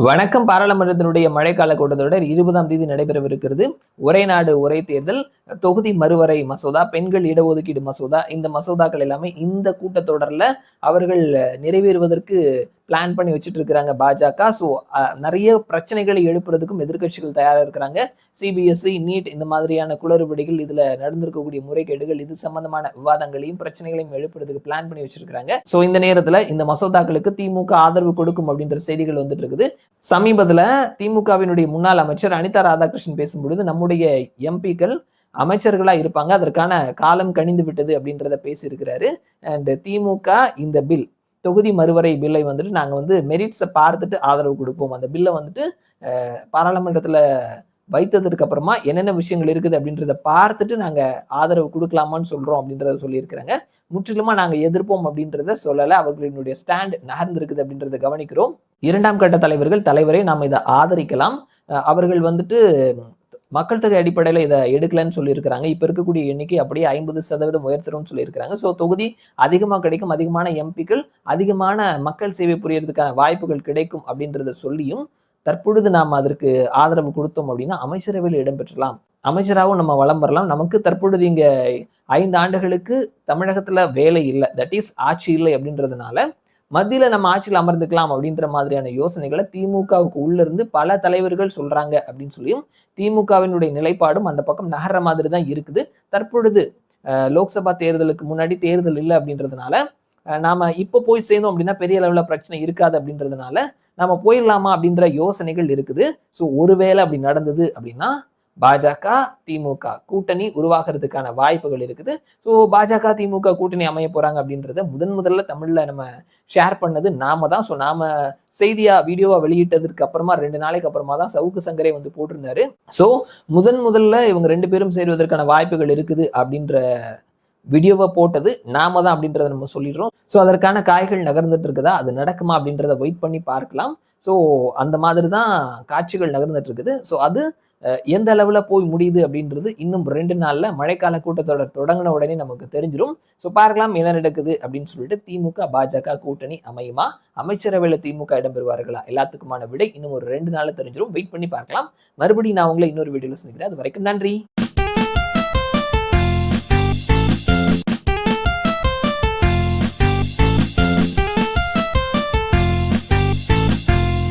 வணக்கம். பாராளுமன்றத்தினுடைய மழைக்கால கூட்டத்தொடர் 20ஆம் தேதி நடைபெறவிருக்கிறது. ஒரே நாடு ஒரே தேர்தல், தொகுதி மறுவரை மசோதா, பெண்கள் இடஒதுக்கீடு மசோதா, இந்த மசோதாக்கள் எல்லாமே இந்த கூட்டத்தொடர்ல அவர்கள் நிறைவேறுவதற்கு பிளான் பண்ணி வச்சுட்டு இருக்கிறாங்க பாஜக. ஸோ நிறைய பிரச்சனைகளை எழுப்புறதுக்கும் எதிர்க்கட்சிகள் தயாரா இருக்கிறாங்க. சிபிஎஸ்இ, நீட் இந்த மாதிரியான குளறுபடிகள், இதுல நடந்திருக்கக்கூடிய முறைகேடுகள், இது சம்பந்தமான விவாதங்களையும் பிரச்சனைகளையும் எழுப்புறதுக்கு பிளான் பண்ணி வச்சிருக்காங்க. ஸோ இந்த நேரத்துல இந்த மசோதாக்களுக்கு திமுக ஆதரவு கொடுக்கும் அப்படின்ற செய்திகள் வந்துட்டு இருக்குது. சமீபத்துல திமுகவினுடைய முன்னாள் அமைச்சர் அனிதா ராதாகிருஷ்ணன் பேசும்பொழுது, நம்முடைய எம்பிக்கள் அமைச்சர்களா இருப்பாங்க, அதற்கான காலம் கனிந்து விட்டது அப்படின்றத பேசியிருக்கிறாரு. அண்ட் திமுக இந்த பில், தொகுதி மறுவரை பில்லை வந்துட்டு நாங்க மெரிட்ஸை பார்த்துட்டு ஆதரவு கொடுப்போம். அந்த பில்லை வந்துட்டு பாராளுமன்றத்துல வைத்ததற்கு அப்புறமா என்னென்ன விஷயங்கள் இருக்குது அப்படின்றத பார்த்துட்டு நாங்க ஆதரவு கொடுக்கலாமான்னு சொல்றோம் அப்படின்றத சொல்லியிருக்கிறாங்க. முற்றிலுமா நாங்க எதிர்ப்போம் அப்படின்றத சொல்லல. அவர்களினுடைய ஸ்டாண்ட் நகர்ந்திருக்குது அப்படின்றத கவனிக்கிறோம். 2ஆம் கட்ட தலைவரை நாம இதை ஆதரிக்கலாம். அவர்கள் வந்துட்டு மக்கள் தொகை அடிப்படையில் இதை எடுக்கலன்னு சொல்லியிருக்கிறாங்க. இப்ப இருக்கக்கூடிய எண்ணிக்கை அப்படியே 50% உயர்த்தணும்னு சொல்லியிருக்கிறாங்க. ஸோ தொகுதி அதிகமாக கிடைக்கும், அதிகமான எம்பிக்கள், அதிகமான மக்கள் சேவை புரியறதுக்கான வாய்ப்புகள் கிடைக்கும் அப்படின்றத சொல்லியும், தற்பொழுது நாம் அதற்கு ஆதரவு கொடுத்தோம் அப்படின்னா அமைச்சரவையில் இடம்பெற்றலாம், அமைச்சராகவும் நம்ம வலம் வரலாம். நமக்கு தற்பொழுது இங்க 5 ஆண்டுகளுக்கு தமிழகத்துல வேலை இல்லை, தட் இஸ் ஆட்சி இல்லை அப்படின்றதுனால மத்தியில நம்ம ஆட்சியில் அமர்ந்துக்கலாம் அப்படின்ற மாதிரியான யோசனைகளை திமுகவுக்கு உள்ள இருந்து பல தலைவர்கள் சொல்றாங்க அப்படின்னு சொல்லியும், திமுகவினுடைய நிலைப்பாடும் அந்த பக்கம் நகர்ற மாதிரி தான் இருக்குது. தற்பொழுது லோக்சபா தேர்தலுக்கு முன்னாடி தேர்தல் இல்லை அப்படின்றதுனால நாம இப்போ போய் சேர்ந்தோம் அப்படின்னா பெரிய அளவுல பிரச்சனை இருக்காது அப்படின்றதுனால நம்ம போயிடலாமா அப்படின்ற யோசனைகள் இருக்குது. ஸோ ஒருவேளை அப்படி நடந்தது அப்படின்னா பாஜக திமுக கூட்டணி உருவாகிறதுக்கான வாய்ப்புகள் இருக்குது. ஸோ பாஜக திமுக கூட்டணி அமைய போறாங்க அப்படின்றத முதல்ல தமிழ்ல நம்ம ஷேர் பண்ணது நாம தான். ஸோ நாம செய்தியா வீடியோவா வெளியிட்டதற்கு அப்புறமா 2 நாளைக்கு அப்புறமா தான் சவுக்கு சங்கரே போட்டிருந்தாரு. ஸோ முதல்ல இவங்க 2 பேரும் சேருவதற்கான வாய்ப்புகள் இருக்குது அப்படின்ற வீடியோவை போட்டது நாம தான் அப்படின்றத நம்ம சொல்லிடுறோம். ஸோ அதற்கான காய்கள் நகர்ந்துட்டு இருக்குதா, அது நடக்குமா அப்படின்றத வெயிட் பண்ணி பார்க்கலாம். ஸோ அந்த மாதிரி தான் காட்சிகள் நகர்ந்துட்டு இருக்குது. ஸோ அது எந்த அளவுல போய் முடியுது அப்படின்றது இன்னும் 2 நாள்ல மழைக்கால கூட்டத்தொடர் தொடங்கின உடனே நமக்கு தெரிஞ்சிடும். ஸோ பார்க்கலாம் என்ன நடக்குது அப்படின்னு சொல்லிட்டு. திமுக பாஜக கூட்டணி அமையுமா, அமைச்சரவையில திமுக இடம்பெறுவார்களா, எல்லாத்துக்குமான விடை இன்னும் ஒரு 2 நாள்ல தெரிஞ்சிடும். வெயிட் பண்ணி பார்க்கலாம். மறுபடியும் நான் உங்களை இன்னொரு வீடியோல சந்திக்கிறேன். அது வரைக்கும் நன்றி.